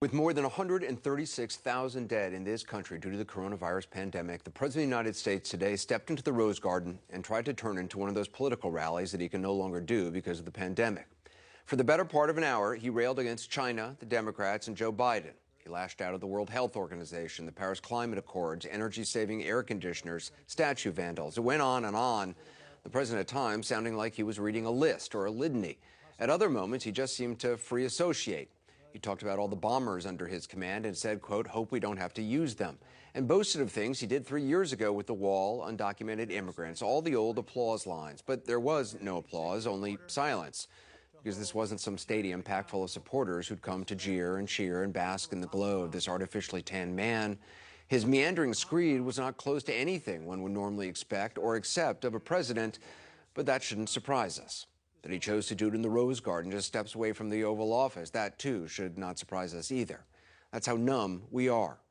With more than 136,000 dead in this country due to the coronavirus pandemic, the President of the United States today stepped into the Rose Garden and tried to turn it into one of those political rallies that he can no longer do because of the pandemic. For the better part of an hour, he railed against China, the Democrats, and Joe Biden. He lashed out at the World Health Organization, the Paris Climate Accords, energy-saving air conditioners, statue vandals. It went on and on, the president at times sounding like he was reading a list or a litany. At other moments, he just seemed to free associate. He talked about all the bombers under his command and said, quote, hope we don't have to use them, and boasted of things he did 3 years ago with the wall, undocumented immigrants, all the old applause lines. But there was no applause, only silence, because this wasn't some stadium packed full of supporters who'd come to jeer and cheer and bask in the glow of this artificially tanned man. His meandering screed was not close to anything one would normally expect or accept of a president, but that shouldn't surprise us. That he chose to do it in the Rose Garden, just steps away from the Oval Office, that too should not surprise us either. That's how numb we are.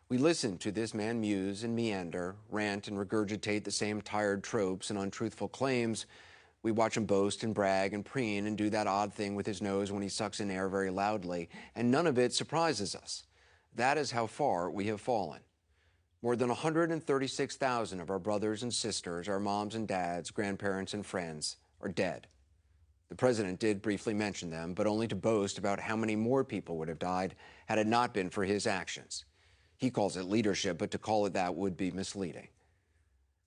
We listen to this man muse and meander, rant and regurgitate the same tired tropes and untruthful claims. We watch him boast and brag and preen and do that odd thing with his nose when he sucks in air very loudly, and none of it surprises us. That is how far we have fallen. More than 136,000 of our brothers and sisters, our moms and dads, grandparents and friends are dead. The president did briefly mention them, but only to boast about how many more people would have died had it not been for his actions. He calls it leadership, but to call it that would be misleading.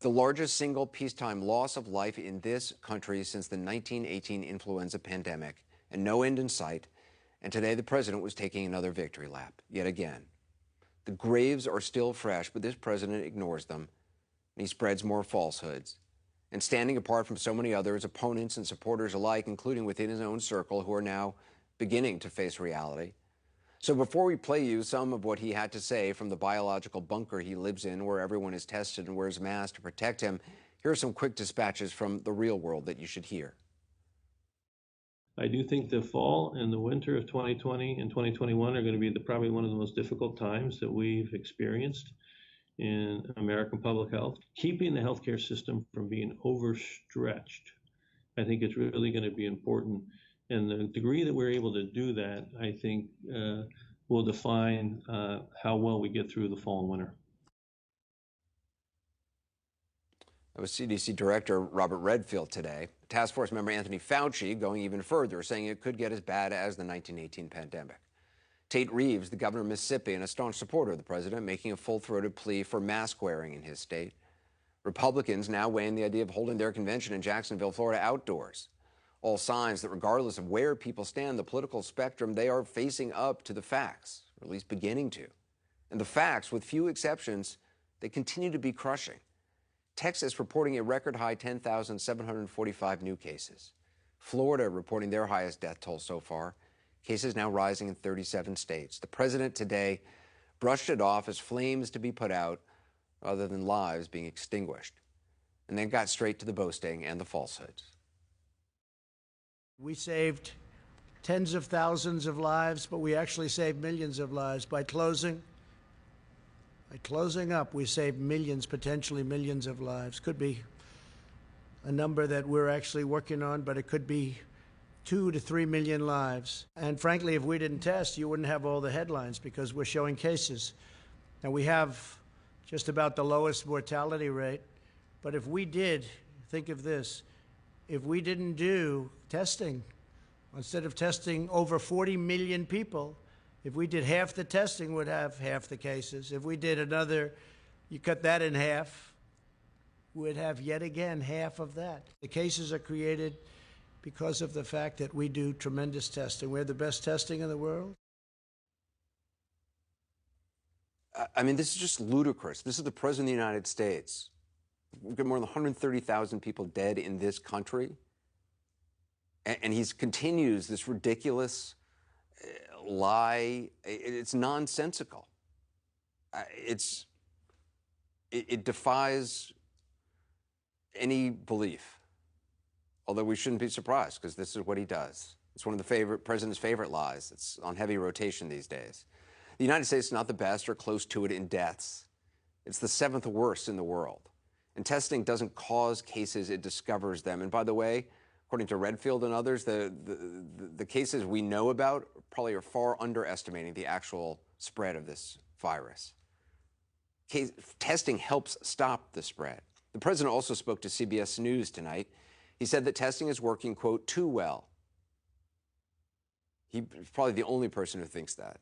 The largest single peacetime loss of life in this country since the 1918 influenza pandemic, and no end in sight. And today the president was taking another victory lap, yet again. The graves are still fresh, but this president ignores them, and he spreads more falsehoods. And standing apart from so many others, opponents and supporters alike, including within his own circle, who are now beginning to face reality. So before we play you some of what he had to say from the biological bunker he lives in, where everyone is tested and wears masks to protect him, here are some quick dispatches from the real world that you should hear. I do think the fall and the winter of 2020 and 2021 are going to be probably one of the most difficult times that we've experienced in American public health. Keeping the healthcare system from being overstretched, I think it's really going to be important. And the degree that we're able to do that, I think, will define how well we get through the fall and winter. That was CDC Director Robert Redfield today. Task Force member Anthony Fauci going even further, saying it could get as bad as the 1918 pandemic. Tate Reeves, the governor of Mississippi and a staunch supporter of the president, making a full-throated plea for mask wearing in his state. Republicans now weighing the idea of holding their convention in Jacksonville, Florida, outdoors. All signs that regardless of where people stand the political spectrum, they are facing up to the facts, or at least beginning to. And the facts, with few exceptions, they continue to be crushing. Texas reporting a record-high 10,745 new cases. Florida reporting their highest death toll so far. Cases now rising in 37 states. The president today brushed it off as flames to be put out rather than lives being extinguished, and then got straight to the boasting and the falsehoods. We saved tens of thousands of lives, but we actually saved millions of lives by closing up. We saved millions, potentially millions of lives. Could be a number that we're actually working on, but it could be 2 to 3 million lives. And frankly, if we didn't test, you wouldn't have all the headlines because we're showing cases. And we have just about the lowest mortality rate. But if we did, think of this, if we didn't do testing, instead of testing over 40 million people, if we did half the testing, we'd have half the cases. If we did another, you cut that in half, we'd have yet again half of that. The cases are created because of the fact that we do tremendous testing. We're the best testing in the world. I mean, this is just ludicrous. This is the President of the United States. We've got more than 130,000 people dead in this country. And he continues this ridiculous lie. It's nonsensical. It defies any belief. Although we shouldn't be surprised, because this is what he does. It's one of the president's favorite lies. It's on heavy rotation these days. The United States is not the best or close to it in deaths. It's the 7th worst in the world. And testing doesn't cause cases, it discovers them. And by the way, According to Redfield and others, the cases we know about probably are far underestimating the actual spread of this virus. Testing helps stop the spread. The president also spoke to CBS News tonight. He said that testing is working, quote, too well. He's probably the only person who thinks that.